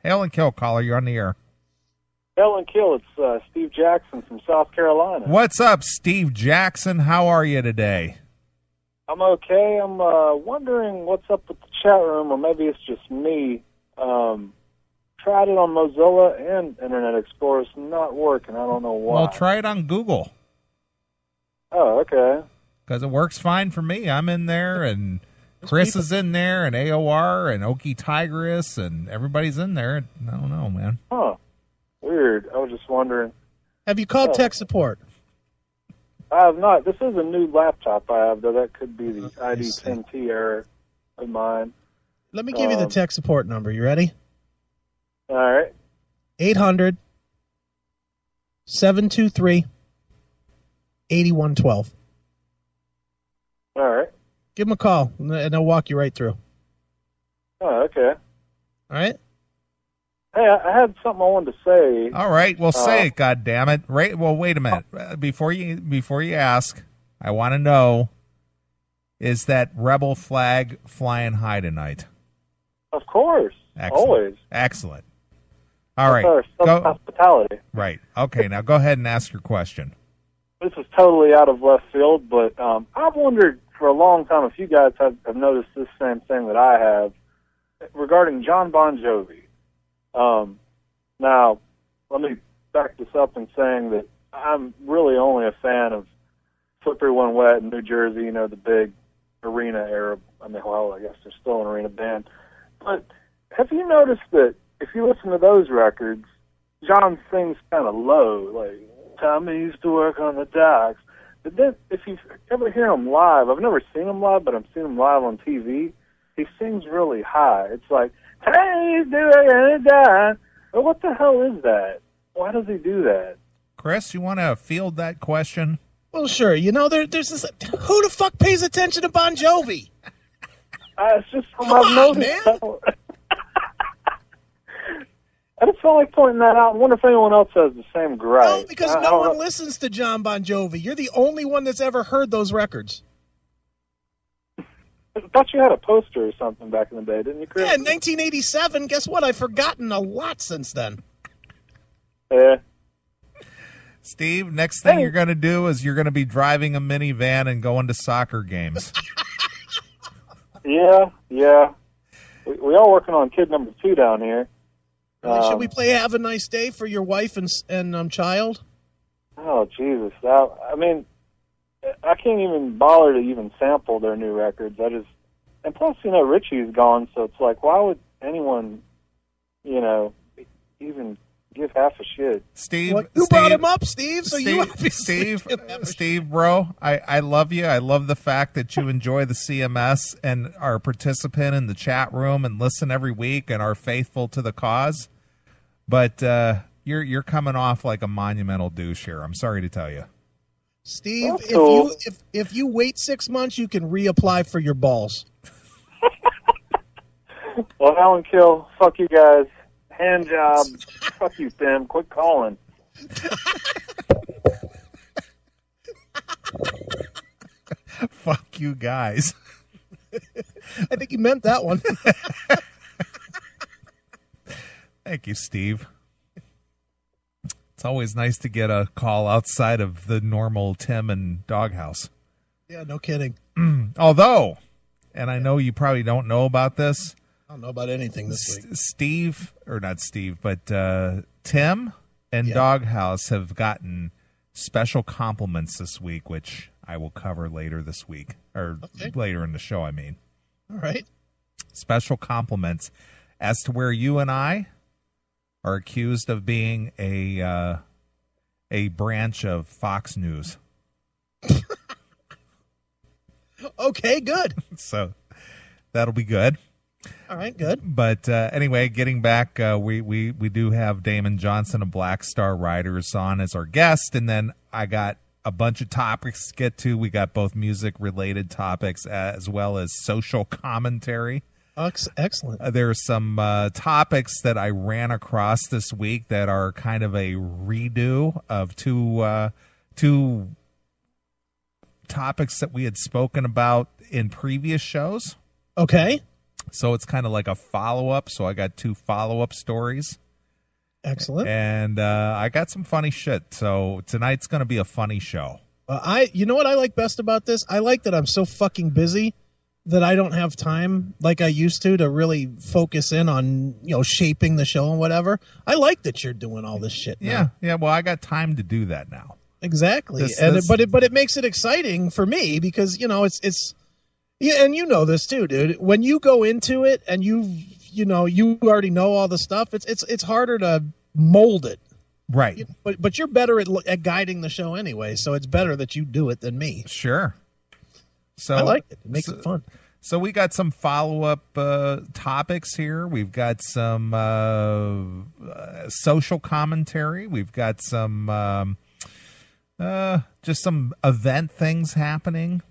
Hail and Kill, caller. You're on the air. Hail and Kill. It's Steve Jackson from South Carolina. What's up, Steve Jackson? How are you today? I'm okay. I'm wondering what's up with the chat room, or maybe it's just me. Tried it on Mozilla and Internet Explorer. It's not working. I don't know why. Well, try it on Google. Oh, okay. Because it works fine for me. I'm in there, and Chris is in there, and AOR, and Okie Tigris, and everybody's in there. I don't know, man. Huh. Weird. I was just wondering. Have you called tech support? I have not. This is a new laptop I have, though. That could be the ID10T error of mine. Let me give you the tech support number. You ready? All right. 800-723-8112. All right. Give them a call, and they'll walk you right through. Oh, okay. All right? Hey, I had something I wanted to say. All right, well, say it, goddammit. Right? Well, wait a minute. Before you ask, I want to know, is that rebel flag flying high tonight? Of course. Excellent. Always. Excellent. All right. Go. Hospitality. Right. Okay, now go ahead and ask your question. This is totally out of left field, but I've wondered for a long time if you guys have noticed this same thing that I have regarding John Bon Jovi. Now, let me back this up in saying that I'm really only a fan of Slippery When Wet in New Jersey, you know, the big arena era. I mean, well, I guess they're still an arena band. But have you noticed that if you listen to those records, John sings kind of low, like, Tommy used to work on the docks. But then if you ever hear him live, I've never seen him live, but I've seen him live on TV, he sings really high. It's like, hey, he's doing that. Well, what the hell is that? Why does he do that? Chris, you want to field that question? Well, sure. You know, there's this. Who the fuck pays attention to Bon Jovi? It's just something I've noticed. I just felt like pointing that out. I wonder if anyone else has the same gripe. No, because no one listens to John Bon Jovi. You're the only one that's ever heard those records. I thought you had a poster or something back in the day, didn't you, Chris? Yeah, in 1987. Guess what? I've forgotten a lot since then. Yeah. Steve, next thing you're going to do is you're going to be driving a minivan and going to soccer games. Yeah. We are working on kid number 2 down here. Should we play Have a Nice Day for your wife and child? Oh, Jesus. I mean, I can't even bother to even sample their new records. And plus, you know, Richie's gone, so it's like, why would anyone, you know, even give half a shit? Steve, you brought him up, Steve. So Steve, bro, I love you. I love the fact that you enjoy the CMS and are a participant in the chat room and listen every week and are faithful to the cause. But you're coming off like a monumental douche here. I'm sorry to tell you. Steve, cool. if you wait 6 months, you can reapply for your balls. Well, Alan Kill, fuck you guys. Hand job. Fuck you, Tim. Quit calling. Fuck you guys. I think he meant that one. Thank you, Steve. It's always nice to get a call outside of the normal Tim and Doghouse. Yeah, no kidding. Although, and I know you probably don't know about this. I don't know about anything this week. Tim and Doghouse have gotten special compliments this week, which I will cover later this week, or later in the show, I mean. All right. Special compliments as to where you and I are accused of being a branch of Fox News. Okay, good. So that'll be good. All right, good. But anyway, getting back, we do have Damon Johnson of Black Star Riders on as our guest, and then I got a bunch of topics to get to. We got both music-related topics as well as social commentary. Excellent. There are some topics that I ran across this week that are kind of a redo of two topics that we had spoken about in previous shows. Okay. So it's kind of like a follow-up. So I got 2 follow-up stories. Excellent. And I got some funny shit. So tonight's going to be a funny show. You know what I like best about this? I like that I'm so fucking busy that I don't have time like I used to really focus in on, shaping the show and whatever. I like that you're doing all this shit now. Yeah. Well, I got time to do that now. Exactly. But it makes it exciting for me because, it's yeah, and you know this too, dude. When you go into it and you already know all the stuff, it's harder to mold it. Right. But you're better at guiding the show anyway, so it's better that you do it than me. Sure. So I like it. It makes it fun. So we got some follow-up topics here. We've got some social commentary. We've got some just some event things happening.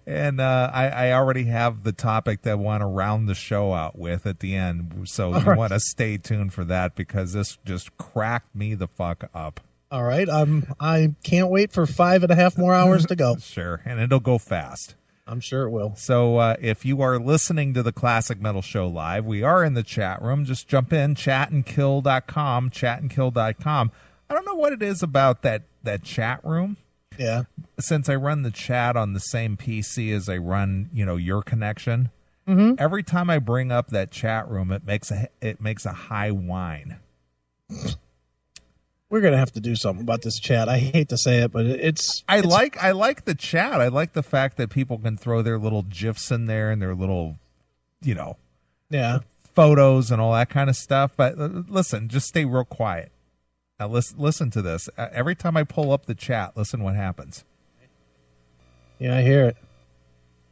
I already have the topic that I want to round the show out with at the end. So you want to stay tuned for that because this just cracked me the fuck up. All right. I can't wait for 5.5 more hours to go. Sure. And it'll go fast. I'm sure it will. So if you are listening to the Classic Metal Show live, we are in the chat room. Just jump in, chatandkill.com, chatandkill.com. I don't know what it is about that chat room. Yeah. Since I run the chat on the same PC as I run, your connection, every time I bring up that chat room, it makes a high whine. We're gonna have to do something about this chat. I hate to say it, but I like the chat. I like the fact that people can throw their little gifs in there and their little, photos and all that kind of stuff. But listen, just stay real quiet. Now listen to this. Every time I pull up the chat, listen what happens. Yeah, I hear it.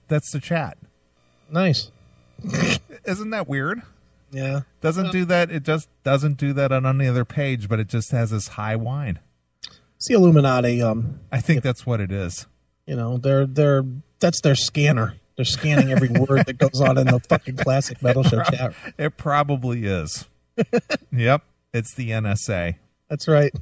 That's the chat. Nice. Isn't that weird? Yeah. Doesn't do that. It just doesn't do that on any other page, but it just has this high whine. It's the Illuminati. I think that's what it is. That's their scanner. They're scanning every word that goes on in the fucking Classic Metal Show chat. It probably is. Yep. It's the NSA. That's right.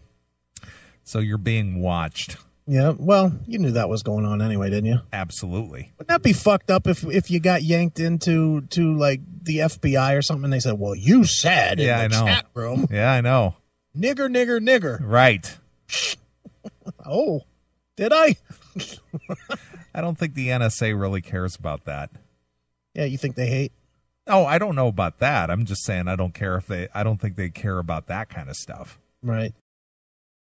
So you're being watched. Yeah, well, you knew that was going on anyway, didn't you? Absolutely. Wouldn't that be fucked up if you got yanked into like the FBI or something and they said, well, you said in the chat room. Yeah, I know. Nigger, nigger, nigger. Right. Oh, did I? I don't think the NSA really cares about that. Yeah, you think they hate? Oh, I don't know about that. I'm just saying I don't think they care about that kind of stuff. Right.